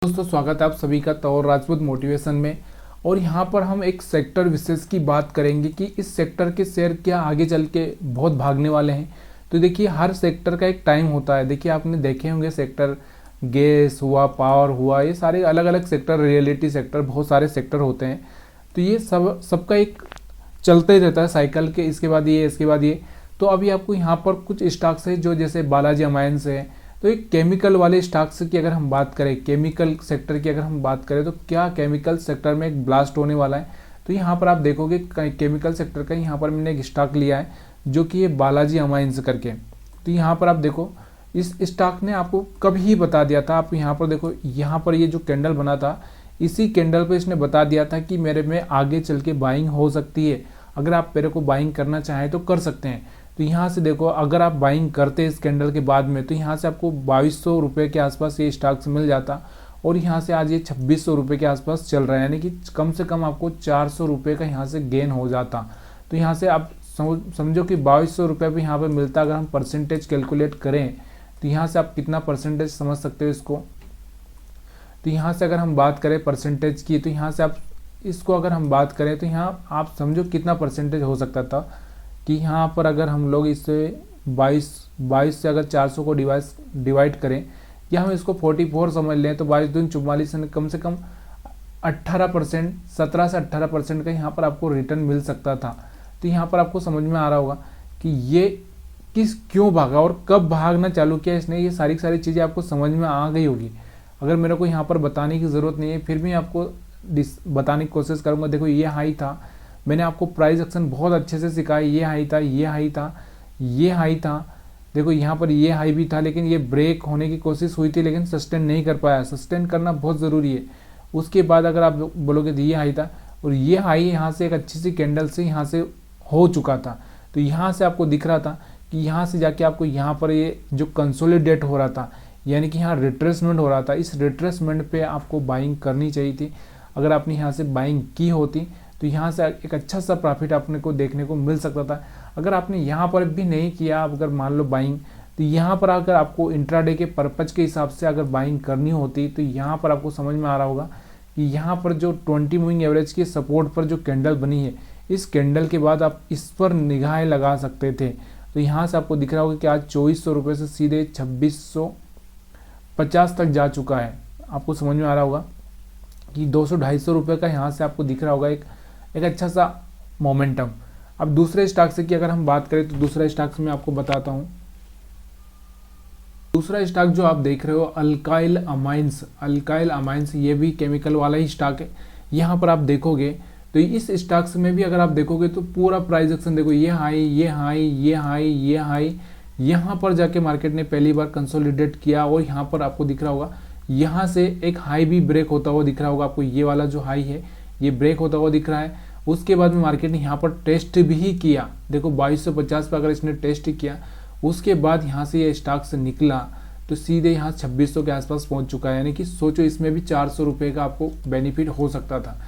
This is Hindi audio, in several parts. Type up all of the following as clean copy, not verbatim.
दोस्तों स्वागत है आप सभी का तौर राजपूत मोटिवेशन में। और यहाँ पर हम एक सेक्टर विशेष की बात करेंगे कि इस सेक्टर के शेयर क्या आगे चल के बहुत भागने वाले हैं। तो देखिए हर सेक्टर का एक टाइम होता है। देखिए आपने देखे होंगे सेक्टर गैस हुआ, पावर हुआ, ये सारे अलग अलग सेक्टर, रियलिटी सेक्टर, बहुत सारे सेक्टर होते हैं। तो ये सबका एक चलते ही रहता है साइकिल के, इसके बाद ये, इसके बाद ये। तो अभी आपको यहाँ पर कुछ स्टॉक्स है जो जैसे बालाजी अमाइंस है। तो एक केमिकल वाले स्टॉक्स की अगर हम बात करें, केमिकल सेक्टर की अगर हम बात करें, तो क्या केमिकल सेक्टर में एक ब्लास्ट होने वाला है। तो यहाँ पर आप देखोगे केमिकल सेक्टर का यहाँ पर मैंने एक स्टॉक लिया है जो कि ये बालाजी अमाइंस करके। तो यहाँ पर आप देखो इस स्टॉक ने आपको कभी ही बता दिया था। आप यहाँ पर देखो, यहाँ पर ये जो कैंडल बना था, इसी कैंडल पे इसने बता दिया था कि मेरे में आगे चल के बाइंग हो सकती है। अगर आप मेरे को बाइंग करना चाहें तो कर सकते हैं। तो यहाँ से देखो, अगर आप बाइंग करते इस कैंडल के बाद में, तो यहाँ से आपको 2200 रुपये के आसपास ये स्टॉक्स मिल जाता। और यहाँ से आज ये 2600 रुपये के आसपास चल रहा है, यानी कि कम से कम आपको 400 रुपये का यहाँ से गेन हो जाता। तो यहाँ से आप समझो कि 2200 रुपये भी यहाँ पर मिलता। अगर हम परसेंटेज कैलकुलेट करें तो यहाँ से आप कितना परसेंटेज समझ सकते हो इसको। तो यहाँ से अगर हम बात करें परसेंटेज की, तो यहाँ से आप इसको अगर हम बात करें तो यहाँ आप समझो कितना परसेंटेज हो सकता था कि यहाँ पर अगर हम लोग इसे 22 से अगर 400 को डिवाइड करें, या हम इसको 44 समझ लें, तो 22 दूनी 44, कम से कम 18%, 17 से 18% का यहाँ पर आपको रिटर्न मिल सकता था। तो यहाँ पर आपको समझ में आ रहा होगा कि ये क्यों भागा और कब भागना चालू किया इसने। ये सारी चीज़ें आपको समझ में आ गई होगी। अगर मेरे को यहाँ पर बताने की ज़रूरत नहीं है, फिर भी आपको बताने की कोशिश करूँगा। देखो ये हाई था, मैंने आपको प्राइस एक्शन बहुत अच्छे से सिखाया। ये हाई था, ये हाई था, ये हाई था। देखो यहाँ पर ये हाई भी था, लेकिन ये ब्रेक होने की कोशिश हुई थी, लेकिन सस्टेन नहीं कर पाया। सस्टेन करना बहुत ज़रूरी है। उसके बाद अगर आप बोलोगे तो ये हाई था, और ये हाई यहाँ से एक अच्छी सी कैंडल से यहाँ से हो चुका था। तो यहाँ से आपको दिख रहा था कि यहाँ से जाके आपको यहाँ पर ये जो कंसोलिडेट हो रहा था, यानी कि यहाँ रिट्रेसमेंट हो रहा था, इस रिट्रेसमेंट पे आपको बाइंग करनी चाहिए थी। अगर आपने यहाँ से बाइंग की होती तो यहाँ से एक अच्छा सा प्रॉफिट आपने को देखने को मिल सकता था। अगर आपने यहाँ पर भी नहीं किया, अगर मान लो बाइंग, तो यहाँ पर अगर आपको इंट्राडे के पर्पज के हिसाब से अगर बाइंग करनी होती, तो यहाँ पर आपको समझ में आ रहा होगा कि यहाँ पर जो 20 मूविंग एवरेज के सपोर्ट पर जो कैंडल बनी है, इस कैंडल के बाद आप इस पर निगाहें लगा सकते थे। तो यहाँ से आपको दिख रहा होगा कि आज 2400 रुपये से सीधे 2650 तक जा चुका है। आपको समझ में आ रहा होगा कि 200-250 रुपये का यहाँ से आपको दिख रहा होगा एक अच्छा सा मोमेंटम। अब दूसरे स्टॉक से की अगर हम बात करें, तो दूसरा स्टॉक से मैं आपको बताता हूँ। दूसरा स्टॉक जो आप देख रहे हो, अल्काइल अमाइंस। अल्काइल अमाइंस ये भी केमिकल वाला ही स्टॉक है। यहाँ पर आप देखोगे तो इस स्टॉक्स में भी अगर आप देखोगे तो पूरा प्राइस एक्शन देखो, ये हाई, ये हाई, ये हाई, ये हाई, यहाँ पर जाके मार्केट ने पहली बार कंसोलिडेट किया। और यहाँ पर आपको दिख रहा होगा, यहाँ से एक हाई भी ब्रेक होता हुआ दिख रहा होगा आपको। ये वाला जो हाई है ये ब्रेक होता हुआ दिख रहा है। उसके बाद में मार्केट ने यहाँ पर टेस्ट भी किया। देखो 2250 पर अगर इसने टेस्ट किया, उसके बाद यहाँ से ये स्टॉक से निकला तो सीधे यहाँ 2600 के आसपास पहुँच चुका है। यानी कि सोचो इसमें भी 400 रुपये का आपको बेनिफिट हो सकता था।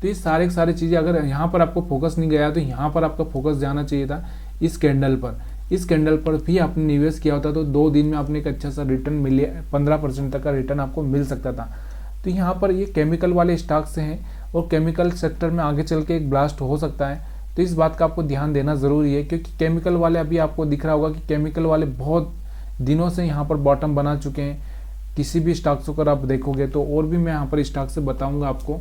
तो ये सारी चीज़ें, अगर यहाँ पर आपको फोकस नहीं गया तो यहाँ पर आपका फोकस जाना चाहिए था इस कैंडल पर। इस कैंडल पर भी आपने निवेश किया होता तो 2 दिन में आपने एक अच्छा सा रिटर्न मिले, 15% तक का रिटर्न आपको मिल सकता था। तो यहाँ पर ये केमिकल वाले स्टॉक से हैं और केमिकल सेक्टर में आगे चल के एक ब्लास्ट हो सकता है। तो इस बात का आपको ध्यान देना ज़रूरी है, क्योंकि केमिकल वाले, अभी आपको दिख रहा होगा कि केमिकल वाले बहुत दिनों से यहाँ पर बॉटम बना चुके हैं। किसी भी स्टॉक्स को अगर आप देखोगे तो, और भी मैं यहाँ पर स्टॉक से बताऊँगा आपको।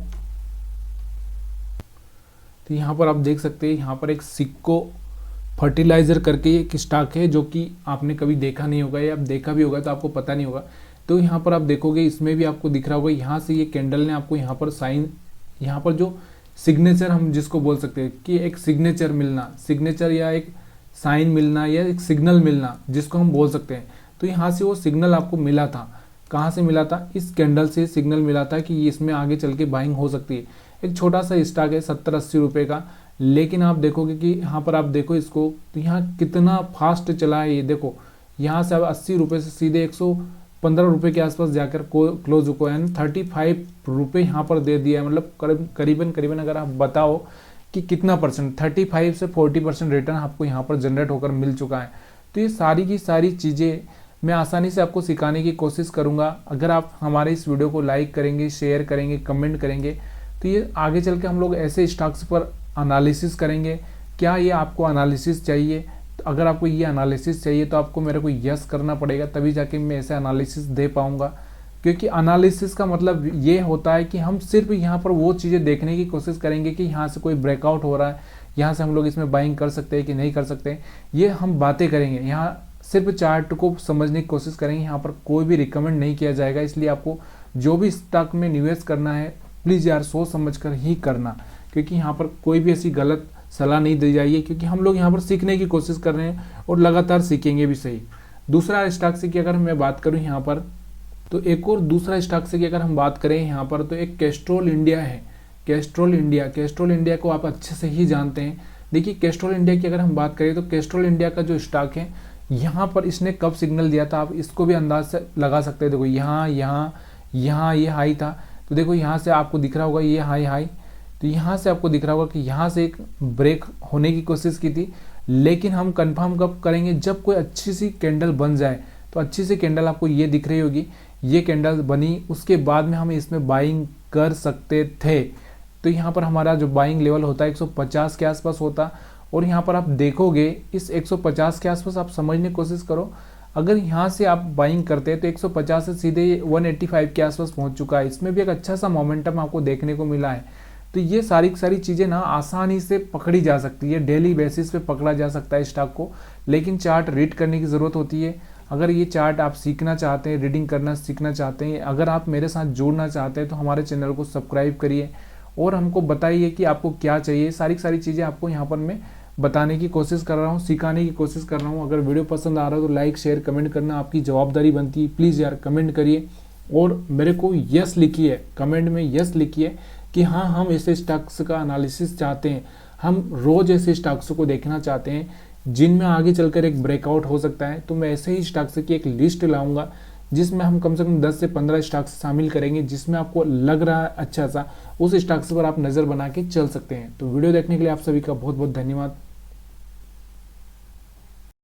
तो यहाँ पर आप देख सकते हैं, यहाँ पर एक सिक्को फर्टिलाइज़र करके एक स्टॉक है जो कि आपने कभी देखा नहीं होगा, या आप देखा भी होगा तो आपको पता नहीं होगा। तो यहाँ पर आप देखोगे, इसमें भी आपको दिख रहा होगा, यहाँ से ये कैंडल ने आपको यहाँ पर साइन, यहाँ पर जो सिग्नेचर हम जिसको बोल सकते हैं कि एक सिग्नेचर मिलना, सिग्नेचर या एक साइन मिलना या एक सिग्नल मिलना जिसको हम बोल सकते हैं। तो यहाँ से वो सिग्नल आपको मिला था। कहाँ से मिला था? इस कैंडल से सिग्नल मिला था कि इसमें आगे चल के बाइंग हो सकती है। एक छोटा सा स्टॉक है 70-80 रुपये का, लेकिन आप देखोगे कि यहाँ पर आप देखो इसको, तो यहाँ कितना फास्ट चला है। ये देखो यहाँ से अब 80 रुपये से सीधे 115 रुपये के आसपास जाकर क्लोज हुआ है। 35 रुपये यहाँ पर दे दिया है। मतलब करीबन अगर आप बताओ कि कितना परसेंट, 35 से 40% रिटर्न आपको यहाँ पर जनरेट होकर मिल चुका है। तो ये सारी की सारी चीज़ें मैं आसानी से आपको सिखाने की कोशिश करूँगा। अगर आप हमारे इस वीडियो को लाइक करेंगे, शेयर करेंगे, कमेंट करेंगे, तो ये आगे चल के हम लोग ऐसे स्टॉक्स पर एनालिसिस करेंगे। क्या ये आपको एनालिसिस चाहिए? तो अगर आपको ये एनालिसिस चाहिए तो आपको मेरे को यस करना पड़ेगा, तभी जाके मैं ऐसे एनालिसिस दे पाऊँगा। क्योंकि एनालिसिस का मतलब ये होता है कि हम सिर्फ यहाँ पर वो चीज़ें देखने की कोशिश करेंगे कि यहाँ से कोई ब्रेकआउट हो रहा है, यहाँ से हम लोग इसमें बाइंग कर सकते हैं कि नहीं कर सकते, ये हम बातें करेंगे। यहाँ सिर्फ चार्ट को समझने की कोशिश करेंगे, यहाँ पर कोई भी रिकमेंड नहीं किया जाएगा। इसलिए आपको जो भी स्टॉक में निवेश करना है प्लीज़ यार सोच समझ कर ही करना, क्योंकि यहाँ पर कोई भी ऐसी गलत सलाह नहीं दी जाइए, क्योंकि हम लोग यहाँ पर सीखने की कोशिश कर रहे हैं और लगातार सीखेंगे भी सही। दूसरा स्टॉक से की अगर मैं बात करूँ यहाँ पर, तो एक और दूसरा स्टॉक से की अगर हम बात करें यहाँ पर, तो एक कैस्ट्रॉल इंडिया है। कैस्ट्रॉल इंडिया को आप अच्छे से ही जानते हैं। देखिए कैस्ट्रॉल इंडिया की अगर हम बात करें तो कैस्ट्रॉल इंडिया का जो स्टॉक है, यहाँ पर इसने कब सिग्नल दिया था आप इसको भी अंदाज से लगा सकते हैं। देखो यहाँ ये हाई था, तो देखो यहाँ से आपको दिख रहा होगा ये हाई, तो यहाँ से आपको दिख रहा होगा कि यहाँ से एक ब्रेक होने की कोशिश की थी। लेकिन हम कंफर्म कब करेंगे? जब कोई अच्छी सी कैंडल बन जाए। तो अच्छी सी कैंडल आपको ये दिख रही होगी, ये कैंडल बनी, उसके बाद में हम इसमें बाइंग कर सकते थे। तो यहाँ पर हमारा जो बाइंग लेवल होता है 150 के आसपास होता, और यहाँ पर आप देखोगे इस 150 के आसपास आप समझने की कोशिश करो। अगर यहाँ से आप बाइंग करते हैं तो 150 से सीधे 185 के आसपास पहुँच चुका है। इसमें भी एक अच्छा सा मोमेंटम आपको देखने को मिला है। तो ये सारी चीज़ें ना आसानी से पकड़ी जा सकती है, डेली बेसिस पे पकड़ा जा सकता है स्टॉक को, लेकिन चार्ट रीड करने की ज़रूरत होती है। अगर ये चार्ट आप सीखना चाहते हैं, रीडिंग करना सीखना चाहते हैं, अगर आप मेरे साथ जुड़ना चाहते हैं तो हमारे चैनल को सब्सक्राइब करिए और हमको बताइए कि आपको क्या चाहिए। सारी चीज़ें आपको यहाँ पर मैं बताने की कोशिश कर रहा हूँ, सिखाने की कोशिश कर रहा हूँ। अगर वीडियो पसंद आ रहा है तो लाइक शेयर कमेंट करना आपकी जवाबदारी बनती है। प्लीज़ यार कमेंट करिए और मेरे को यस लिखिए, कमेंट में यस लिखिए कि हाँ हम ऐसे स्टॉक्स का एनालिसिस चाहते हैं, हम रोज़ ऐसे स्टॉक्स को देखना चाहते हैं जिनमें आगे चलकर एक ब्रेकआउट हो सकता है। तो मैं ऐसे ही स्टॉक्स की एक लिस्ट लाऊंगा जिसमें हम कम से कम 10 से 15 स्टॉक्स शामिल करेंगे, जिसमें आपको लग रहा है अच्छा सा, उस स्टॉक्स पर आप नज़र बना के चल सकते हैं। तो वीडियो देखने के लिए आप सभी का बहुत बहुत धन्यवाद।